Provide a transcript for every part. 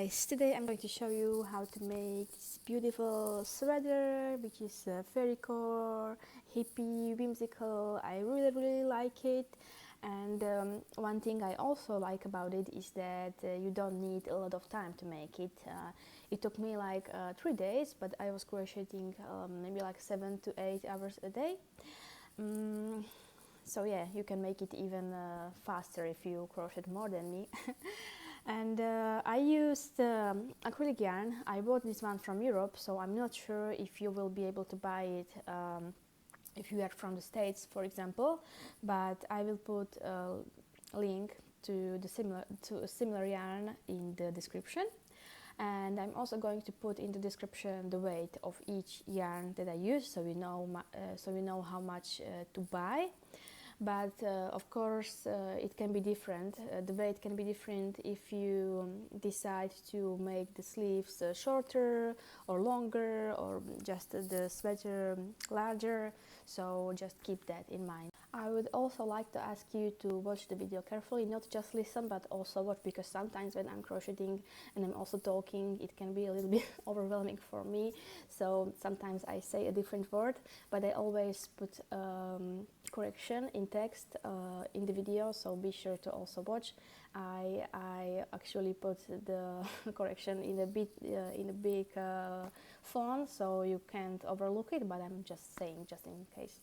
guys, today I'm going to show you how to make this beautiful sweater, which is very core, hippie, whimsical. I really like it. And one thing I also like about it is that you don't need a lot of time to make it. It took me like 3 days, but I was crocheting maybe like 7 to 8 hours a day. So yeah, you can make it even faster if you crochet more than me. And I used acrylic yarn. I bought this one from Europe, so I'm not sure if you will be able to buy it if you are from the States, for example, but I will put a link to a similar yarn in the description. And I'm also going to put in the description the weight of each yarn that I use, so you know how much to buy. But of course it can be different. The weight can be different if you decide to make the sleeves shorter or longer, or just the sweater larger, so just keep that in mind. I would also like to ask you to watch the video carefully, not just listen but also watch, because sometimes when I'm crocheting and I'm also talking, it can be a little bit overwhelming for me. So sometimes I say a different word, but I always put correction in text in the video, so be sure to also watch. I actually put the correction in a big font, so you can't overlook it, but I'm just saying just in case.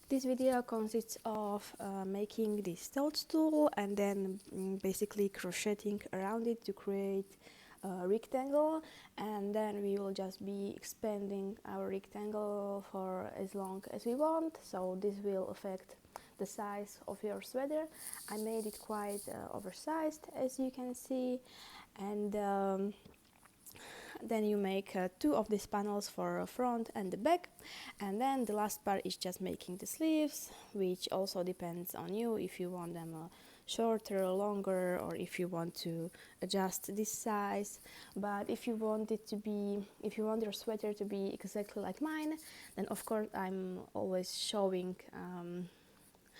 This video consists of making this toadstool and then basically crocheting around it to create a rectangle, and then we will just be expanding our rectangle for as long as we want, so this will affect the size of your sweater. I made it quite oversized, as you can see, and then you make 2 of these panels for front and the back, and then the last part is just making the sleeves, which also depends on you if you want them shorter or longer, or if you want to adjust this size. But if you want your sweater to be exactly like mine, then of course I'm always showing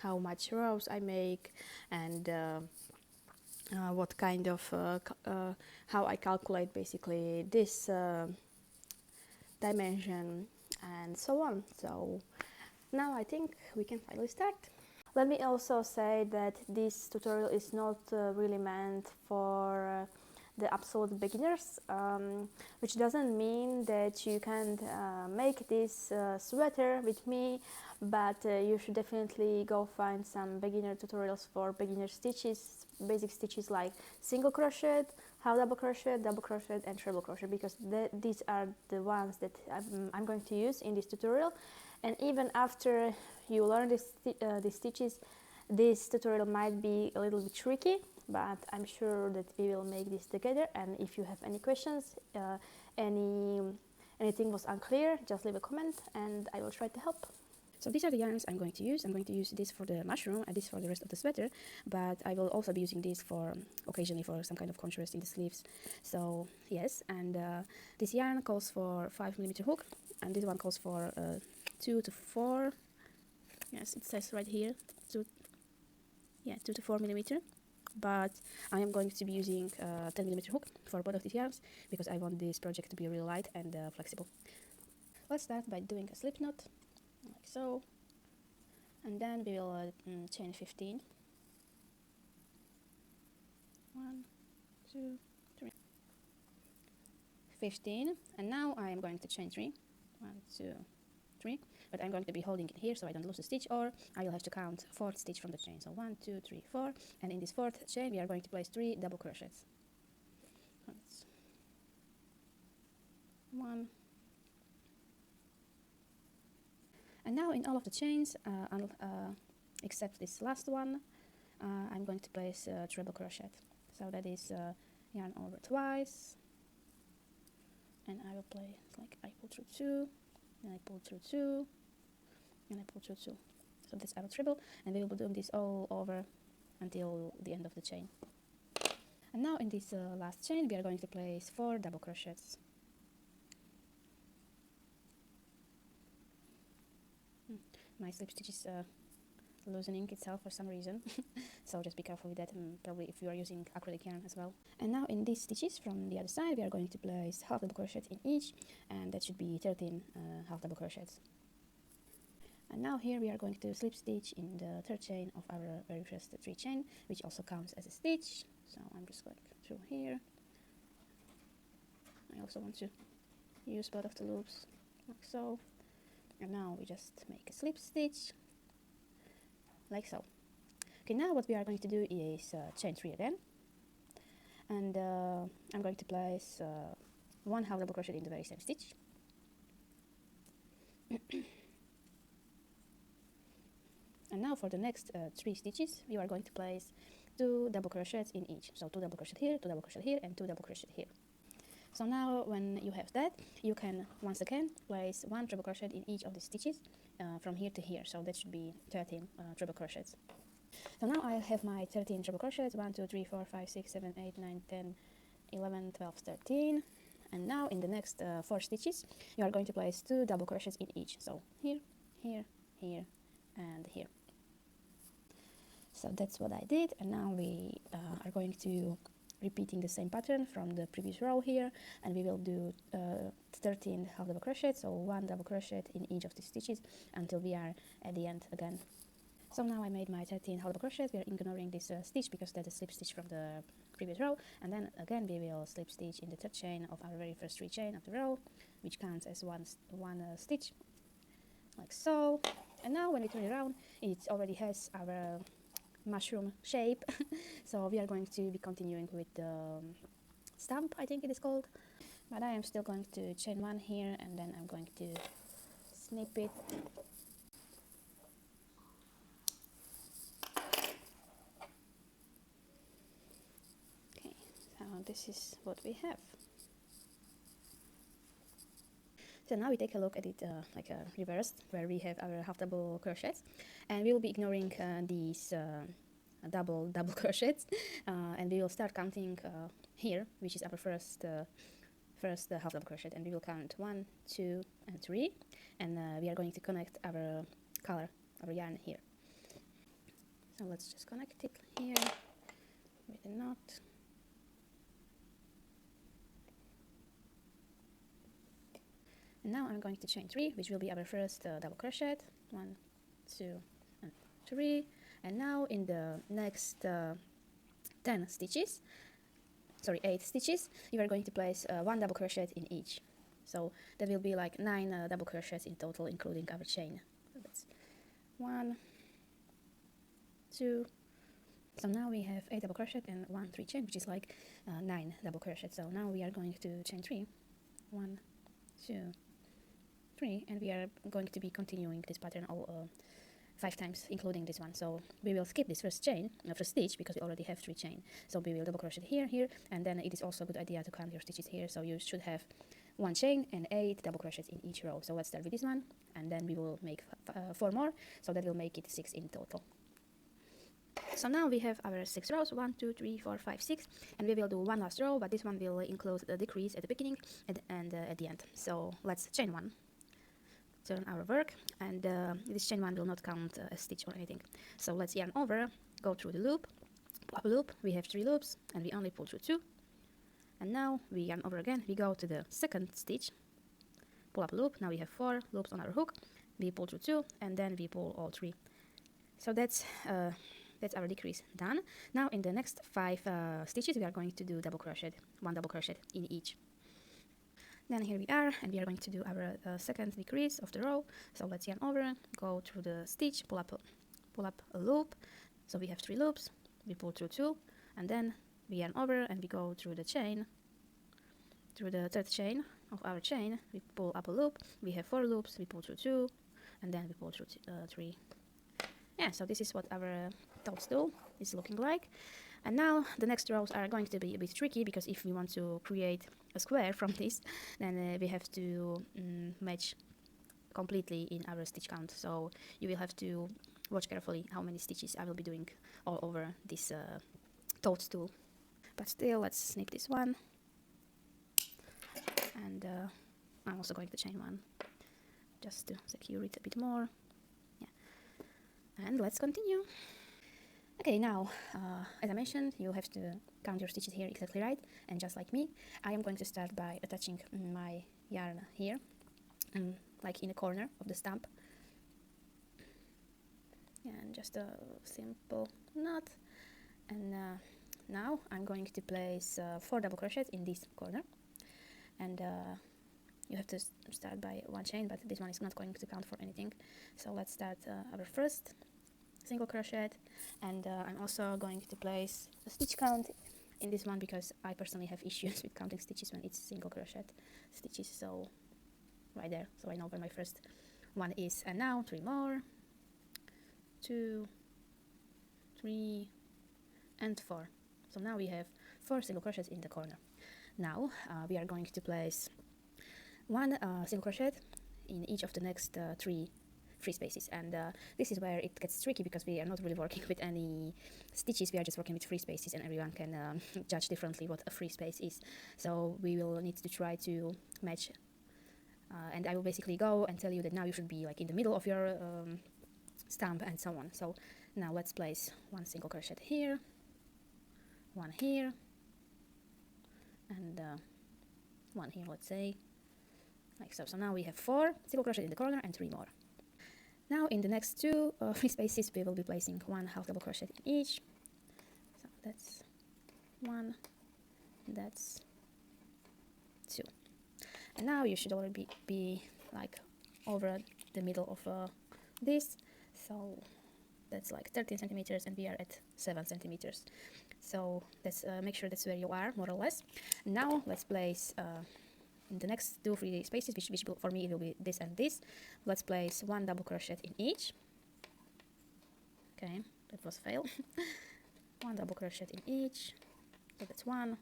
how much rows I make, and what kind of how I calculate basically this dimension and so on. So now I think we can finally start. Let me also say that this tutorial is not really meant for the absolute beginners, which doesn't mean that you can't make this sweater with me, but you should definitely go find some beginner tutorials for beginner stitches, basic stitches like single crochet, half double crochet, and treble crochet, because these are the ones that I'm going to use in this tutorial. And even after you learn these stitches, this tutorial might be a little bit tricky, but I'm sure that we will make this together. And if you have any questions, anything was unclear, just leave a comment and I will try to help. So these are the yarns I'm going to use. I'm going to use this for the mushroom and this for the rest of the sweater, but I will also be using this for occasionally for some kind of contrast in the sleeves. So yes, and this yarn calls for 5mm hook, and this one calls for 2 to 4. Yes, it says right here 2 to 4mm. But I am going to be using 10mm hook for both of these yarns because I want this project to be real light and flexible. Let's start by doing a slip knot, like so, and then we will chain 15. 1, 2, 3. 15, and now I am going to chain 3. 1, 2, 3. But I'm going to be holding it here so I don't lose a stitch, or I will have to count 4th stitch from the chain. So 1, 2, 3, 4, and in this 4th chain we are going to place 3 double crochets. That's 1. And now in all of the chains, except this last one, I'm going to place treble crochet. So that is yarn over twice, and I will play like I pull through 2, and I pull through 2, and I pull through 2. So that's our treble, and we will be doing this all over until the end of the chain. And now in this last chain we are going to place 4 double crochets. My slip stitch is loosening itself for some reason. So just be careful with that, and probably if you are using acrylic yarn as well. And now in these stitches from the other side we are going to place half double crochet in each, and that should be 13 half double crochets. And now here we are going to slip stitch in the third chain of our very first 3 chain, which also counts as a stitch. So I'm just going through here. I also want to use both of the loops like so. And now we just make a slip stitch like so. Okay, now what we are going to do is chain 3 again, and I'm going to place 1 half double crochet in the very same stitch. And now for the next 3 stitches we are going to place 2 double crochets in each. So 2 double crochet here, 2 double crochet here, and 2 double crochet here. So now when you have that, you can once again place 1 treble crochet in each of the stitches from here to here. So that should be 13 treble crochets. So now I have my 13 treble crochets, 1, 2, 3, 4, 5, 6, 7, 8, 9, 10, 11, 12, 13. And now in the next 4 stitches, you are going to place 2 double crochets in each. So here, here, here, and here. So that's what I did, and now we are going to repeating the same pattern from the previous row here, and we will do 13 half double crochets, so 1 double crochet in each of the stitches until we are at the end again. So now I made my 13 half double crochets. We are ignoring this stitch because that's a slip stitch from the previous row, and then again we will slip stitch in the third chain of our very first 3 chain of the row, which counts as one stitch like so. And now when we turn it around, it already has our mushroom shape. So we are going to be continuing with the stump, I think it is called, but I am still going to chain 1 here, and then I'm going to snip it. Okay, so this is what we have. So now we take a look at it like a reversed, where we have our half double crochets, and we will be ignoring these double crochets, and we will start counting here, which is our first half double crochet, and we will count 1, 2, and 3, and we are going to connect our color, our yarn here. So let's just connect it here with a knot. And now I'm going to chain 3, which will be our first double crochet. 1, 2, and 3. And now in the next 8 stitches, you are going to place 1 double crochet in each. So that will be like 9 double crochets in total, including our chain. So that's 1, 2. So now we have 8 double crochet and 1 3 chain, which is like 9 double crochet. So now we are going to chain 3. 1, 2, 3, and we are going to be continuing this pattern all 5 times, including this one. So we will skip this first stitch, because we already have 3 chain. So we will double crochet here, and then it is also a good idea to count your stitches here. So you should have 1 chain and 8 double crochets in each row. So let's start with this one, and then we will make 4 more. So that will make it 6 in total. So now we have our 6 rows, 1, 2, 3, 4, 5, 6, and we will do 1 last row, but this one will include the decrease at the beginning and at the end. So let's chain 1, turn our work, and this chain 1 will not count a stitch or anything. So let's yarn over, go through the loop, pull up a loop. We have 3 loops, and we only pull through 2. And now we yarn over again, we go to the second stitch, pull up a loop. Now we have 4 loops on our hook, we pull through 2, and then we pull all 3. So that's our decrease done. Now in the next 5 stitches we are going to do double crochet, 1 double crochet in each. Then here we are, and we are going to do our second decrease of the row. So let's yarn over, go through the stitch, pull up a loop. So we have 3 loops, we pull through 2, and then we yarn over and we go through the chain, through the third chain of our chain. We pull up a loop, we have 4 loops, we pull through 2, and then we pull through 3. Yeah, so this is what our toadstool is looking like. And now the next rows are going to be a bit tricky, because if we want to create a square from this, then we have to match completely in our stitch count. So you will have to watch carefully how many stitches I will be doing all over this toadstool. But still, let's snip this one, and I'm also going to chain 1 just to secure it a bit more. Yeah, And let's continue. Okay, now, as I mentioned, you have to count your stitches here exactly right, and just like me, I am going to start by attaching my yarn here, like in the corner of the stump, and just a simple knot. And now I'm going to place 4 double crochets in this corner, and you have to start by 1 chain, but this one is not going to count for anything. So let's start our first single crochet, and I'm also going to place a stitch count in this one because I personally have issues with counting stitches when it's single crochet stitches. So right there, so I know where my first one is. And now 3 more, 2, 3 and 4. So now we have 4 single crochets in the corner. Now we are going to place 1 single crochet in each of the next 3 free spaces, and this is where it gets tricky because we are not really working with any stitches, we are just working with free spaces, and everyone can judge differently what a free space is. So we will need to try to match, and I will basically go and tell you that now you should be like in the middle of your stump and so on. So now let's place 1 single crochet here, 1 here, and 1 here, let's say, like so. So now we have 4 single crochet in the corner and 3 more. Now in the next 2 free spaces we will be placing 1 half double crochet in each. So that's 1, that's 2. And now you should already be like over the middle of this. So that's like 13 centimeters and we are at 7 centimeters. So let's make sure that's where you are, more or less. Now let's place in the next 2 free spaces, which for me it will be this and this. Let's place 1 double crochet in each. Okay, that was a fail. 1 double crochet in each. So that's 1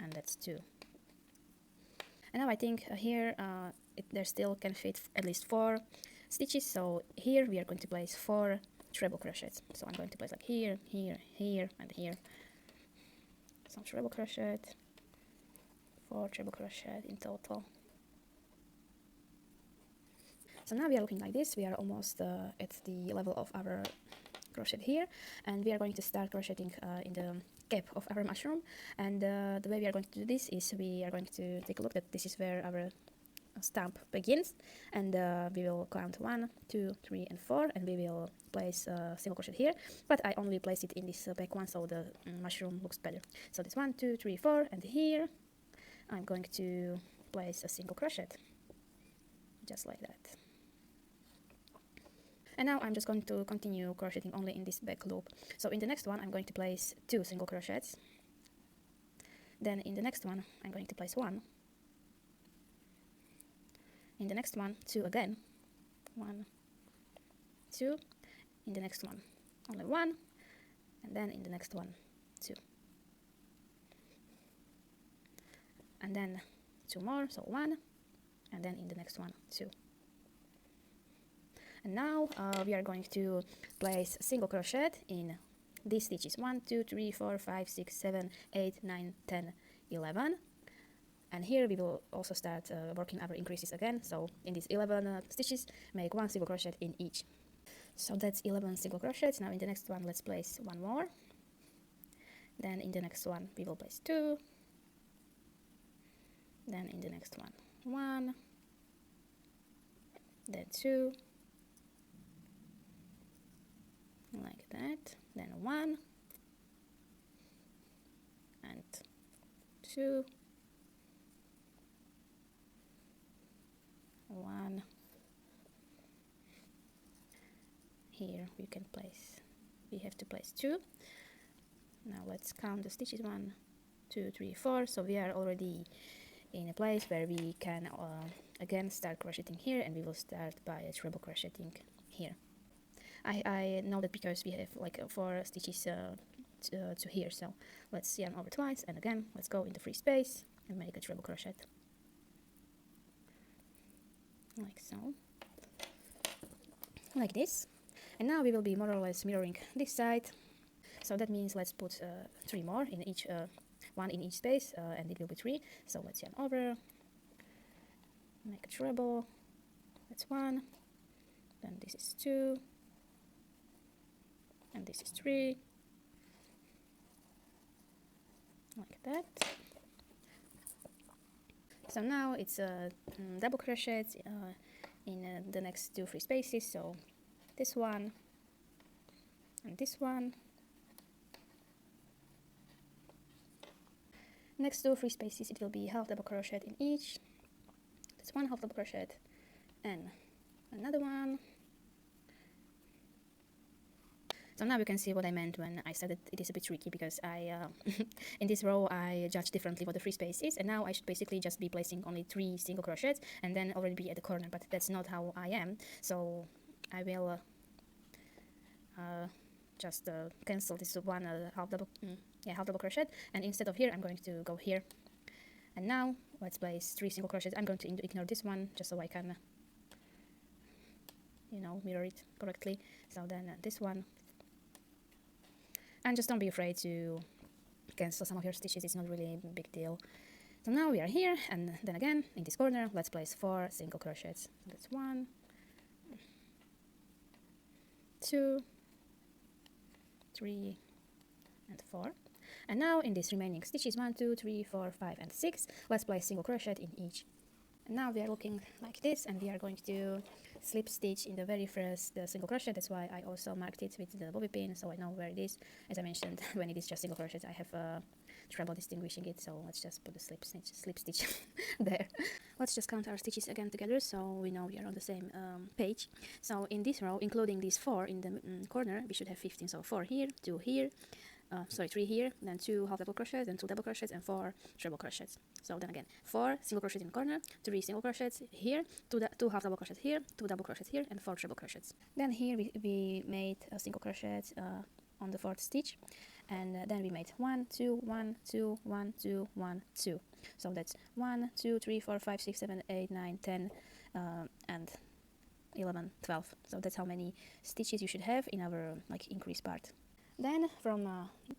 and that's 2. And now I think here there still can fit at least 4 stitches. So here we are going to place 4 treble crochets. So I'm going to place like here, here, here, and here. Some treble crochet. 4 treble crochet in total. So now we are looking like this. We are almost at the level of our crochet here, and we are going to start crocheting in the cap of our mushroom. And the way we are going to do this is we are going to take a look that this is where our stump begins, and we will count 1, 2, 3 and 4, and we will place a single crochet here, but I only place it in this back one so the mushroom looks better. So this 1, 2, 3, 4, and here I'm going to place a single crochet, just like that. And now I'm just going to continue crocheting only in this back loop. So in the next one I'm going to place 2 single crochets. Then in the next one I'm going to place 1. In the next one 2 again. 1, 2. In the next one only 1. And then in the next one 2. And then 2 more, so 1, and then in the next one 2. And now we are going to place single crochet in these stitches 1, 2, 3, 4, 5, 6, 7, 8, 9, 10, 11. And here we will also start working our increases again. So in these 11 stitches, make 1 single crochet in each. So that's 11 single crochets. Now in the next one let's place 1 more. Then in the next one we will place 2. Then in the next one 1, then 2, like that, then 1 and 2, 1. Here we have to place 2. Now let's count the stitches 1, 2, 3, 4. So we are already in a place where we can again start crocheting here, and we will start by a treble crocheting here. I know that because we have like 4 stitches to here, so let's yarn over twice, and again let's go in the free space and make a treble crochet like so, like this. And now we will be more or less mirroring this side, so that means let's put 3 more in each 1 in each space, and it will be 3. So let's yarn over, make a treble, that's 1, then this is 2, and this is 3, like that. So now it's double crochets in the next 2 free spaces, so this one and this one. Next 2 free spaces, it will be half double crochet in each. That's 1 half double crochet and another one. So now you can see what I meant when I said that it is a bit tricky, because I in this row I judge differently what the free space is, and now I should basically just be placing only 3 single crochets and then already be at the corner, but that's not how I am. So I will just cancel this one half double crochet, and instead of here I'm going to go here. And now let's place 3 single crochets. I'm going to ignore this one just so I can mirror it correctly. So then this one, and just don't be afraid to cancel some of your stitches, it's not really a big deal. So now we are here, and then again in this corner let's place 4 single crochets. That's 1, 2, 3 and 4. And now in these remaining stitches 1, 2, 3, 4, 5 and 6, let's place single crochet in each. And now we are looking like this, and we are going to slip stitch in the very first single crochet. That's why I also marked it with the bobby pin, so I know where it is. As I mentioned, when it is just single crochet I have trouble distinguishing it, so let's just put the slip stitch there. Let's just count our stitches again together so we know we are on the same page. So in this row, including these 4 in the corner, we should have 15. So 4 here, 2 here, 3 here, then 2 half double crochets, then 2 double crochets, and 4 treble crochets. So then again 4 single crochets in the corner, 3 single crochets here, 2 half double crochets here, 2 double crochets here, and 4 treble crochets. Then here we made a single crochet on the 4th stitch, and then we made 1, 2, 1, 2, 1, 2, 1, 2. So that's 1, 2, 3, 4, 5, 6, 7, 8, 9, 10, and 11, 12. So that's how many stitches you should have in our increase part. Then from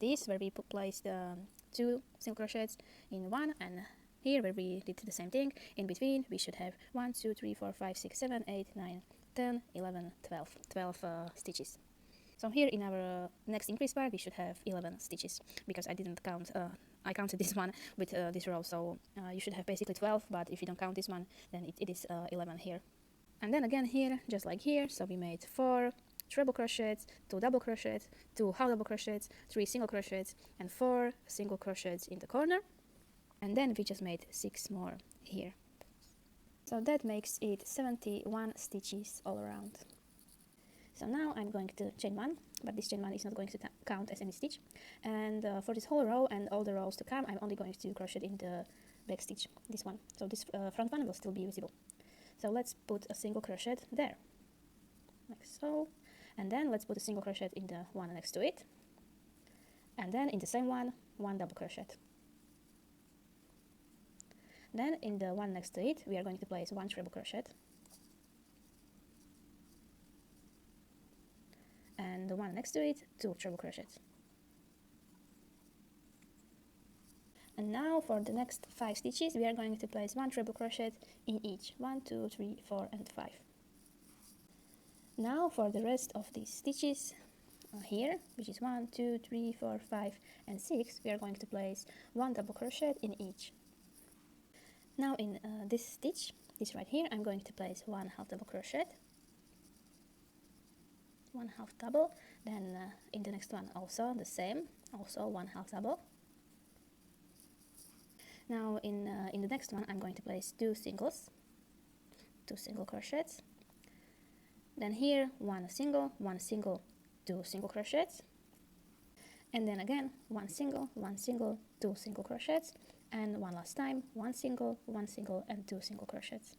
this, where we placed 2 single crochets in one, and here where we did the same thing, in between we should have 1, 2, 3, 4, 5, 6, 7, 8, 9, 10, 11, 12 stitches. So here in our next increase part we should have 11 stitches, because I didn't count, I counted this one with this row, so you should have basically 12, but if you don't count this one then it is 11 here. And then again here, just like here, so we made 4 treble crochets, 2 double crochets, 2 half double crochets, 3 single crochets, and 4 single crochets in the corner. And then we just made 6 more here. So that makes it 71 stitches all around. So now I'm going to chain 1, but this chain 1 is not going to count as any stitch. And for this whole row and all the rows to come, I'm only going to crochet in the back stitch, this one. So this front one will still be visible. So let's put a single crochet there, like so. And then let's put a single crochet in the one next to it, and then in the same one, 1 double crochet. Then in the one next to it we are going to place 1 treble crochet, and the one next to it 2 treble crochets. And now for the next 5 stitches we are going to place 1 treble crochet in each, 1, 2, 3, 4 and 5. Now for the rest of these stitches here, which is 1, 2, 3, 4, 5 and 6, we are going to place 1 double crochet in each. Now in this stitch, this right here, I'm going to place 1 half double crochet, 1 half double, then in the next one also the same, also 1 half double. Now in the next one I'm going to place 2 single crochets. Then here 1 single, 2 single crochets, and then again 1 single, 2 single crochets, and one last time 1 single, and 2 single crochets.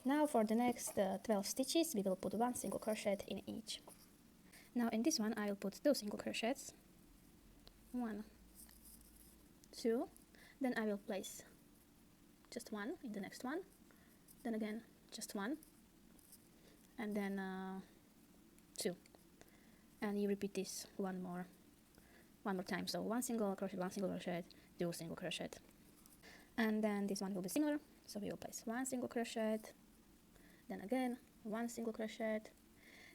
Now for the next 12 stitches we will put 1 single crochet in each. Now in this one I will put 2 single crochets, 1, 2, then I will place just 1 in the next one, then again just 1, and then 2, and you repeat this one more time. So 1 single crochet, 1 single crochet, 2 single crochet, and then this one will be similar. So we will place 1 single crochet, then again 1 single crochet,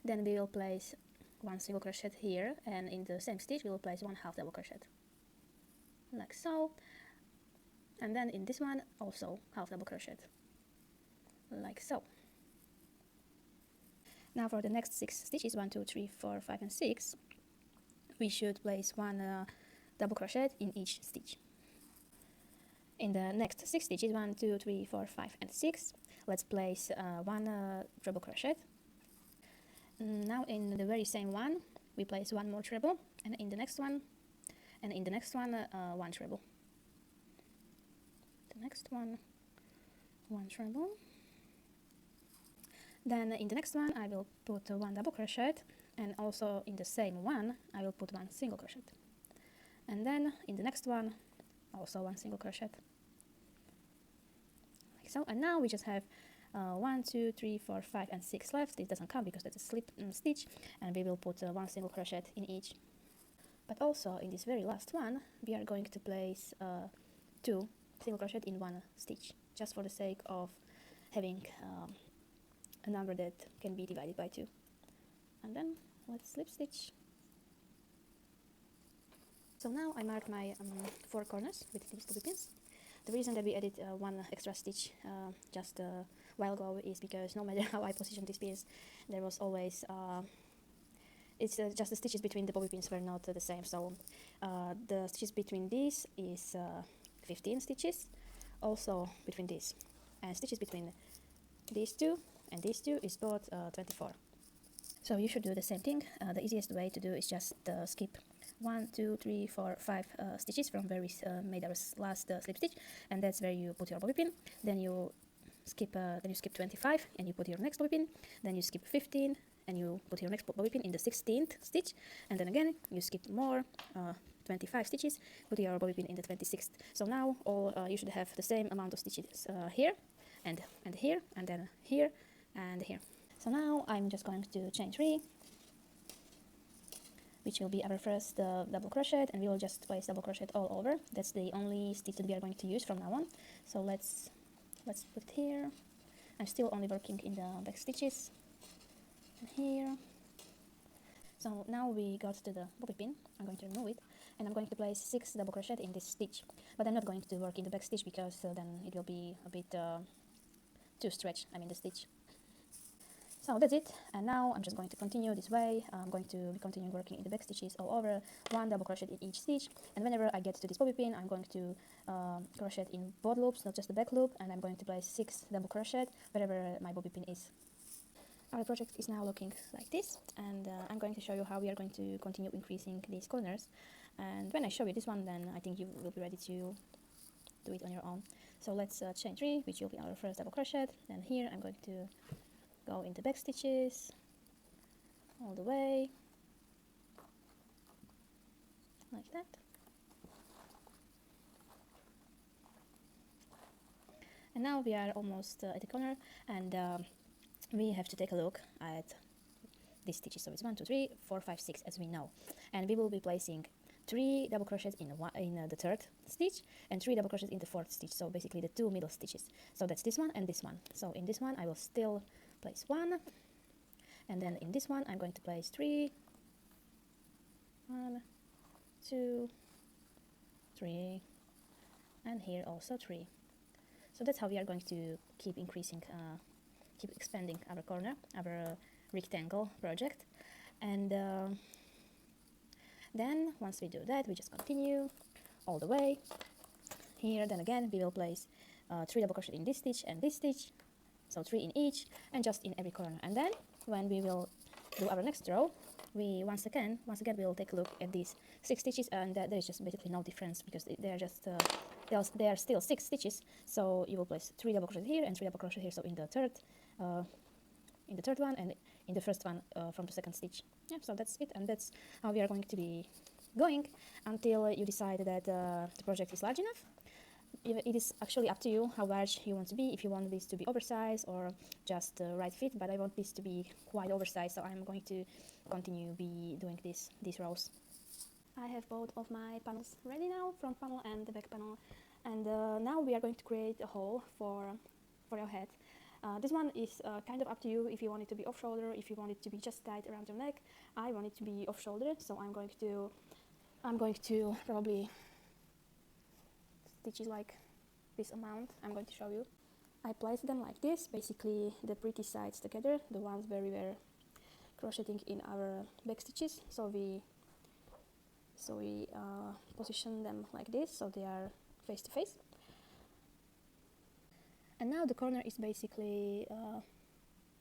then we will place one single crochet here, and in the same stitch we will place one half double crochet, like so. And then in this one also half double crochet, like so. Now for the next 6 stitches, 1, 2, 3, 4, 5 and 6, we should place one double crochet in each stitch. In the next 6 stitches, 1, 2, 3, 4, 5 and 6, let's place one treble crochet. Now in the very same one we place one more treble, and in the next one one treble. The next one treble. Then in the next one I will put one double crochet, and also in the same one I will put one single crochet, and then in the next one also one single crochet, like so. And now we just have 1, 2, 3, 4, 5 and 6 left. It doesn't count because that's a slip stitch, and we will put one single crochet in each. But also in this very last one we are going to place 2 single crochet in one stitch, just for the sake of having a number that can be divided by 2. And then let's slip stitch. So now I marked my 4 corners with these bobby pins. The reason that we added one extra stitch just a while ago is because no matter how I position these pins, there was always it's just the stitches between the bobby pins were not the same. So the stitches between these is 15 stitches, also between these, and stitches between these two and these two is both 24. So you should do the same thing. The easiest way to do is just skip 1, 2, 3, 4, 5 stitches from where we made our last slip stitch, and that's where you put your bobby pin. Then you skip 25 and you put your next bobby pin. Then you skip 15 and you put your next bobby pin in the 16th stitch, and then again you skip more 25 stitches, put your bobby pin in the 26th. So now all you should have the same amount of stitches here and here, and then here and here. So now I'm just going to chain 3, which will be our first double crochet, and we will just place double crochet all over. That's the only stitch that we are going to use from now on. So let's put it here. I'm still only working in the back stitches, and here. So now we got to the bobby pin. I'm going to remove it, and I'm going to place 6 double crochet in this stitch, but I'm not going to work in the back stitch because then it will be a bit too stretched, the stitch. So that's it, and now I'm just going to continue this way. I'm going to be continuing working in the back stitches all over, one double crochet in each stitch, and whenever I get to this bobby pin I'm going to crochet in both loops, not just the back loop, and I'm going to place 6 double crochet wherever my bobby pin is. Our project is now looking like this, and I'm going to show you how we are going to continue increasing these corners, and when I show you this one then I think you will be ready to do it on your own. So let's chain 3, which will be our first double crochet. Then here I'm going to go in the back stitches all the way, like that. And now we are almost at the corner, and we have to take a look at these stitches. So it's 1, 2, 3, 4, 5, 6 as we know, and we will be placing 3 double crochets in the 3rd stitch and 3 double crochets in the 4th stitch, so basically the 2 middle stitches. So that's this one and this one. So in this one I will still place 1, and then in this one I'm going to place 3, 1, 2, 3, and here also 3. So that's how we are going to keep increasing, keep expanding our corner, our rectangle project. And then once we do that, we just continue all the way here. Then again we will place 3 double crochet in this stitch and this stitch, so 3 in each, and just in every corner. And then when we will do our next row, we once again we will take a look at these 6 stitches, and there is just basically no difference because they are just they are still 6 stitches. So you will place 3 double crochet here and 3 double crochet here, so in the third one and in the first one from the 2nd stitch. Yeah, so that's it, and that's how we are going to be going until you decide that the project is large enough. It is actually up to you how large you want to be, if you want this to be oversized or just right fit, but I want this to be quite oversized, so I'm going to continue be doing these rows. I have both of my panels ready now, front panel and the back panel, and now we are going to create a hole for your head. This one is kind of up to you if you want it to be off shoulder, if you want it to be just tied around your neck. I want it to be off shoulder, so I'm going to probably stitches like this amount. I'm going to show you. I place them like this, basically the pretty sides together, the ones where we were crocheting in our back stitches. So we position them like this, so they are face to face. And now the corner is basically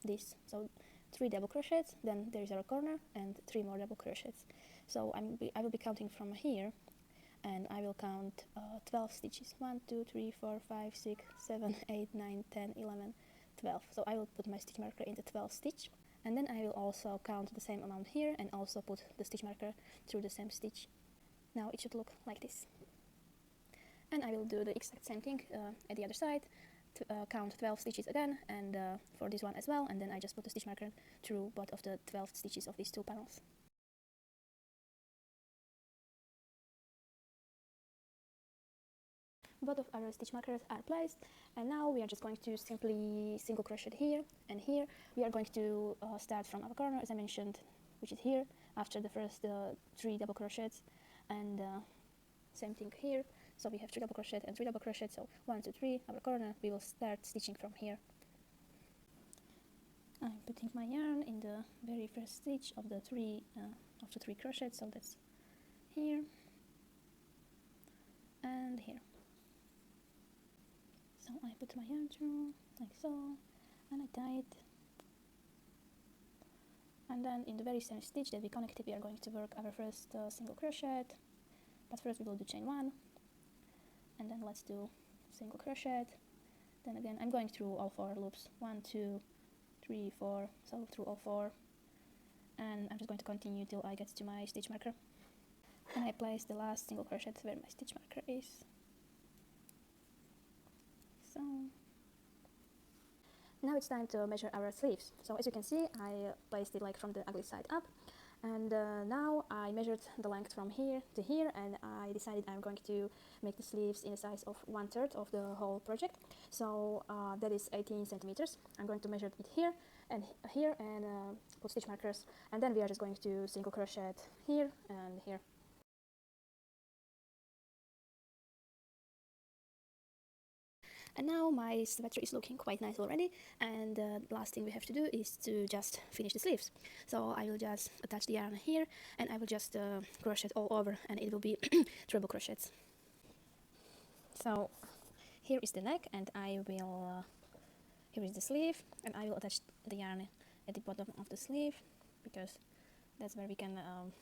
this. So 3 double crochets, then there is our corner, and 3 more double crochets. So I will be counting from here, and I will count 12 stitches. 1, 2, 3, 4, 5, 6, 7, 8, 9, 10, 11, 12. So I will put my stitch marker in the 12th stitch, and then I will also count the same amount here and also put the stitch marker through the same stitch. Now it should look like this. And I will do the exact same thing at the other side, to count 12 stitches again, and for this one as well, and then I just put the stitch marker through both of the 12 stitches of these 2 panels. Both of our stitch markers are placed, and now we are just going to simply single crochet here and here. We are going to start from our corner, as I mentioned, which is here, after the first 3 double crochets, and same thing here. So we have 3 double crochet and 3 double crochet, so 1, 2, 3, our corner. We will start stitching from here. I'm putting my yarn in the very first stitch of the 3 crochets, so that's here and here. So I put my yarn through like so, and I tie it. And then in the very same stitch that we connected, we are going to work our first single crochet. But first we will do chain 1, and then let's do single crochet. Then again, I'm going through all 4 loops. 1, 2, 3, 4, so through all 4. And I'm just going to continue till I get to my stitch marker. And I place the last single crochet where my stitch marker is. So now it's time to measure our sleeves. So as you can see, I placed it like from the ugly side up, and now I measured the length from here to here, and I decided I'm going to make the sleeves in the size of 1/3 of the whole project. So that is 18 centimeters. I'm going to measure it here and put stitch markers, and then we are just going to single crochet here and here. And now my sweater is looking quite nice already, and the last thing we have to do is to just finish the sleeves. So I will just attach the yarn here, and I will just crochet all over, and it will be treble crochets. So here is the neck, and here is the sleeve, and I will attach the yarn at the bottom of the sleeve, because that's where we cannot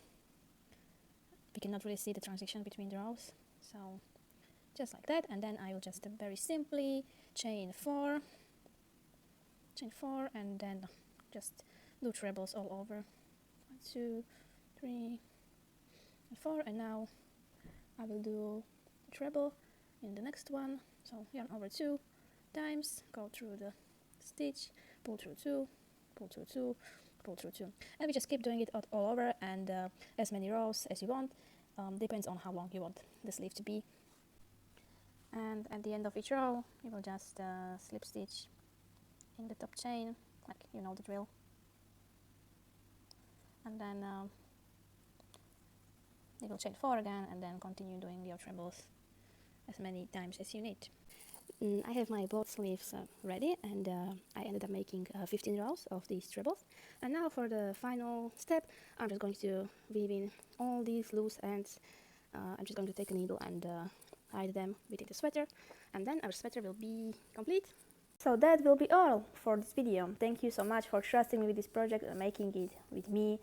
really see the transition between the rows. So just like that, and then I will just very simply chain 4, and then just do trebles all over. 1, 2, 3, and 4, and now I will do a treble in the next one. So yarn over 2 times, go through the stitch, pull through 2, pull through 2, pull through 2, and we just keep doing it all over, and as many rows as you want. Depends on how long you want the sleeve to be. And at the end of each row, you will just slip stitch in the top chain, like you know the drill. And then you will chain 4 again, and then continue doing your trebles as many times as you need. I have my both sleeves ready, and I ended up making 15 rows of these trebles. And now for the final step, I'm just going to weave in all these loose ends. I'm just going to take a needle and hide them within the sweater, and then our sweater will be complete. So that will be all for this video. Thank you so much for trusting me with this project and making it with me.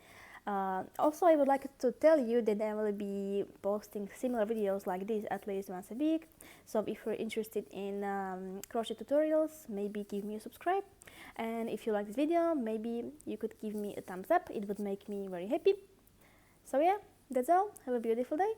Also, I would like to tell you that I will be posting similar videos like this at least once a week. So if you're interested in crochet tutorials, maybe give me a subscribe. And if you like this video, maybe you could give me a thumbs up. It would make me very happy. So yeah, that's all. Have a beautiful day.